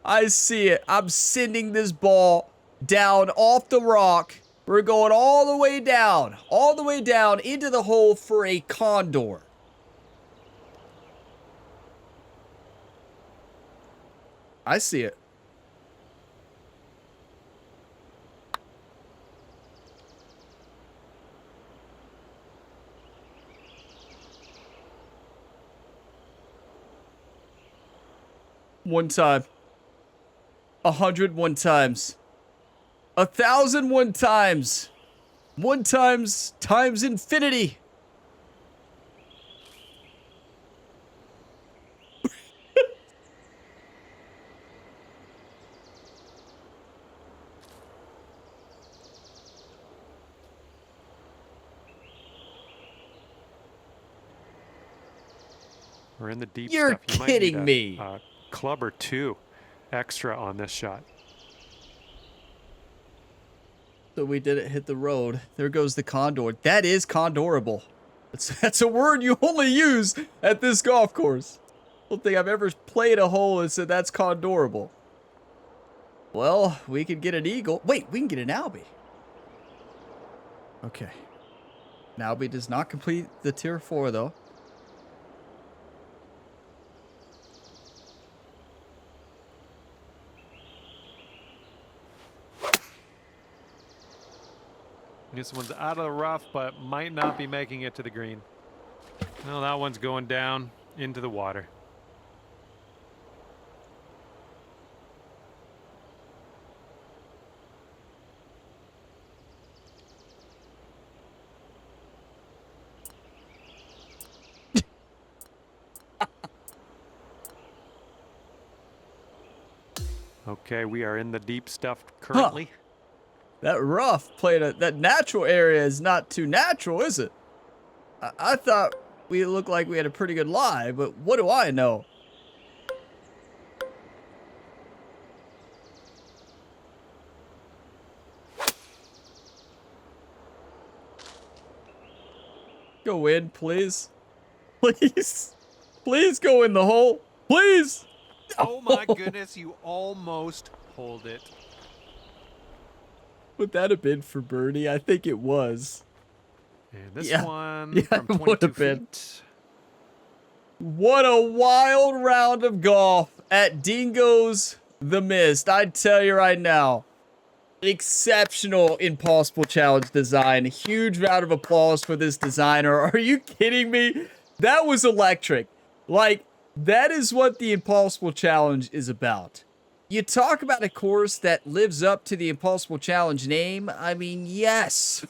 I see it. I'm sending this ball down off the rock. We're going all the way down into the hole for a condor. I see it. One time. 101 times. 1,001 times. 1 times infinity. We're in the deep You're stuff. You kidding might me. need a club or 2 extra on this shot. So we didn't hit the road. There goes the condor. That is condorable. That's a word you only use at this golf course. I don't think I've ever played a hole and said that's condorable. Well, we could get an eagle. Wait, we can get an Albie. Okay. An Albie does not complete the tier 4, though. This one's out of the rough, but might not be making it to the green. Well, that one's going down into the water. Okay, we are in the deep stuff currently. Huh. That rough played that natural area is not too natural, is it? I thought we looked like we had a pretty good lie, but what do I know? Go in, please. Please. Please go in the hole. Please. Oh my goodness, you almost pulled it. Would that have been for birdie? I think it was. And this one from it would 22 have been. feet. What a wild round of golf at Dingo's The Mist. I tell you right now, exceptional Impossible Challenge design. Huge round of applause for this designer. Are you kidding me? That was electric. Like, that is what the Impossible Challenge is about. You talk about a course that lives up to the Impossible Challenge name. I mean, yes.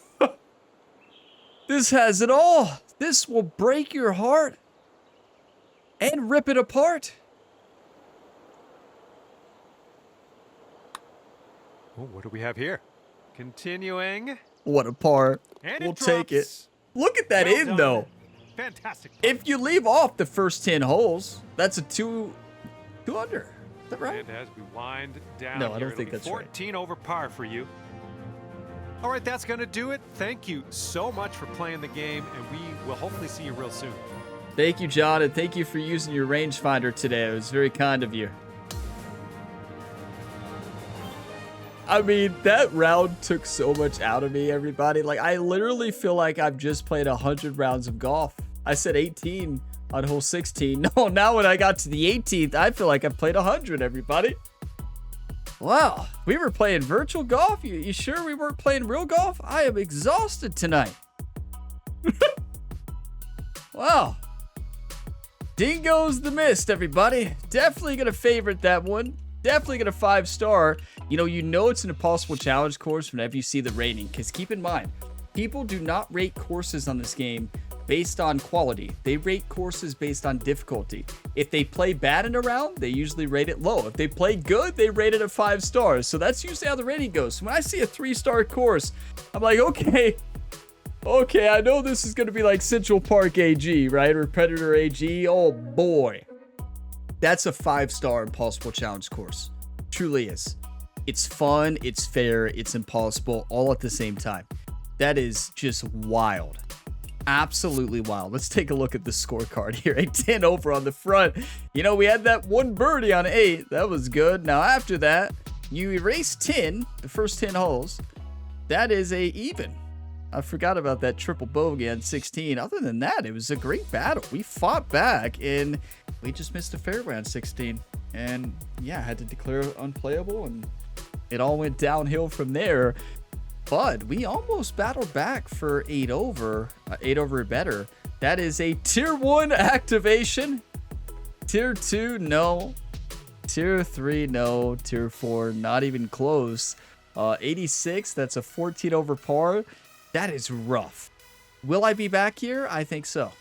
This has it all. This will break your heart and rip it apart. Oh, what do we have here? Continuing. What a par. And We'll it take it. drops. Look at that Well in, done. though. Fantastic. If you leave off the first 10 holes, that's a two under. Is that right? And as we wind down No, I here, don't it'll think be that's right. 14 over par for you. All right, that's going to do it. Thank you so much for playing the game, and we will hopefully see you real soon. Thank you, John, and thank you for using your rangefinder today. It was very kind of you. I mean, that round took so much out of me, everybody. Like, I literally feel like I've just played 100 rounds of golf. I said 18 on hole 16. No, now when I got to the 18th, I feel like I've played 100, everybody. Wow, we were playing virtual golf? You sure we weren't playing real golf? I am exhausted tonight. Wow. Dingo's The Mist, everybody. Definitely going to favorite that one. Definitely going to 5-star. You know it's an Impossible Challenge course whenever you see the rating. Because keep in mind, people do not rate courses on this game based on quality. They rate courses based on difficulty. If they play bad in a round, they usually rate it low. If they play good, they rate it at 5 stars. So that's usually how the rating goes. So when I see a 3-star course, I'm like, okay, I know this is going to be like Central Park AG, right? Or Predator AG. Oh boy. That's a 5-star Impossible Challenge course. Truly is. It's fun, it's fair, it's impossible, all at the same time. That is just wild. Absolutely wild. Let's take a look at the scorecard here. A 10 over on the front. We had that one birdie on 8. That was good. Now after that, you erase 10, the first 10 holes. That is a even. I forgot about that triple bogey on 16. Other than that, it was a great battle. We fought back and we just missed a fairway on 16. And yeah, I had to declare unplayable and it all went downhill from there. But we almost battled back for 8 over or better. That is a tier 1 activation. Tier 2, no. Tier 3, no. Tier 4, not even close. 86, that's a 14 over par. That is rough. Will I be back here? I think so.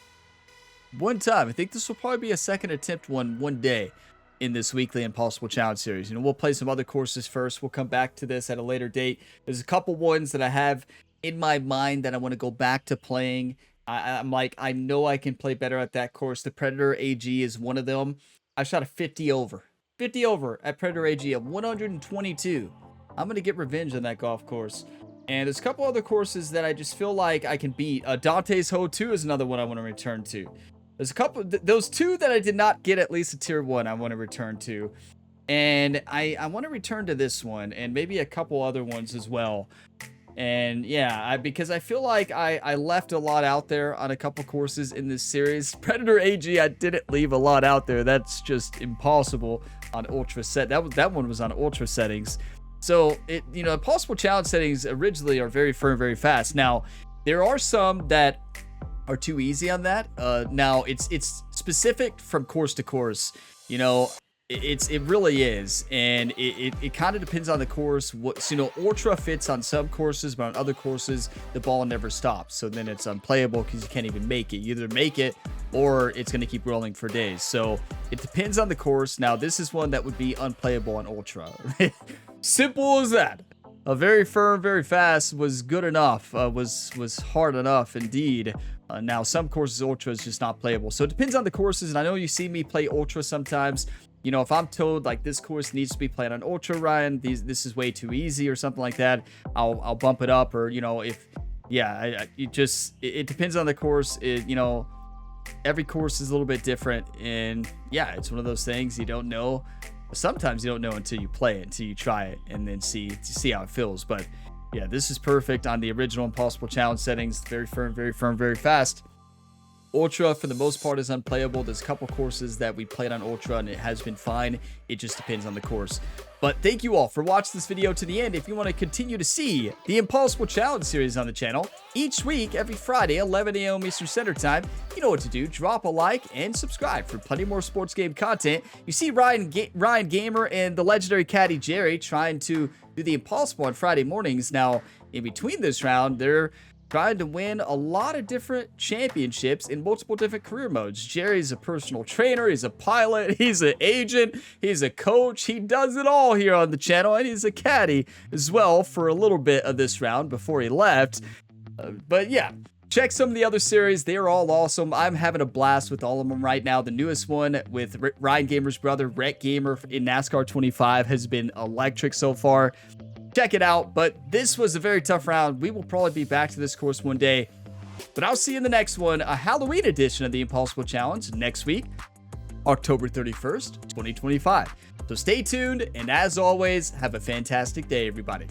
One time. I think this will probably be a second attempt one day in this weekly Impossible Challenge series. We'll play some other courses first. We'll come back to this at a later date. There's a couple ones that I have in my mind that I want to go back to playing. I'm like, I know I can play better at that course. The Predator AG is one of them. I shot a 50 over. 50 over at Predator AG of 122. I'm going to get revenge on that golf course. And there's a couple other courses that I just feel like I can beat. Dante's Hole 2 is another one I want to return to. There's a couple, those two that I did not get at least a tier 1 I want to return to. And I want to return to this one and maybe a couple other ones as well. And yeah, because I feel like I left a lot out there on a couple courses in this series. Predator AG, I didn't leave a lot out there. That's just impossible on ultra set. That one was on ultra settings. So Impossible Challenge settings originally are very firm, very fast. Now, there are some that are too easy on that. Now it's specific from course to course. It really is, and it kind of depends on the course. Ultra fits on some courses, but on other courses the ball never stops, so then it's unplayable because you can't even make it. You either make it or it's going to keep rolling for days. So it depends on the course. Now this is one that would be unplayable on ultra. Simple as that. A very firm, very fast was good enough, was hard enough indeed. Now some courses ultra is just not playable, so it depends on the courses. And I know you see me play ultra sometimes. If I'm told like this course needs to be played on ultra, Ryan, this is way too easy or something like that, I'll bump it up. Or it depends on the course. Every course is a little bit different, and yeah, it's one of those things you don't know. Sometimes you don't know until you play it, until you try it, and then see how it feels. But yeah, this is perfect on the original Impossible Challenge settings. Very firm, very fast. Ultra, for the most part, is unplayable. There's a couple courses that we played on Ultra, and it has been fine. It just depends on the course. But thank you all for watching this video to the end. If you want to continue to see the Impossible Challenge series on the channel, each week, every Friday, 11 a.m. Eastern Standard Time, you know what to do. Drop a like and subscribe for plenty more sports game content. You see Ryan Gamer and the legendary caddy Jerry trying to do the impossible on Friday mornings. Now, in between this round, they're trying to win a lot of different championships in multiple different career modes. Jerry's a personal trainer, he's a pilot, he's an agent, he's a coach. He does it all here on the channel, and he's a caddy as well for a little bit of this round before he left. But yeah, check some of the other series. They are all awesome. I'm having a blast with all of them right now. The newest one with Ryan Gamer's brother, Rhett Gamer, in NASCAR 25 has been electric so far. Check it out. But this was a very tough round. We will probably be back to this course one day, but I'll see you in the next one, a Halloween edition of the Impossible Challenge next week, October 31st, 2025. So stay tuned, and as always, have a fantastic day, everybody.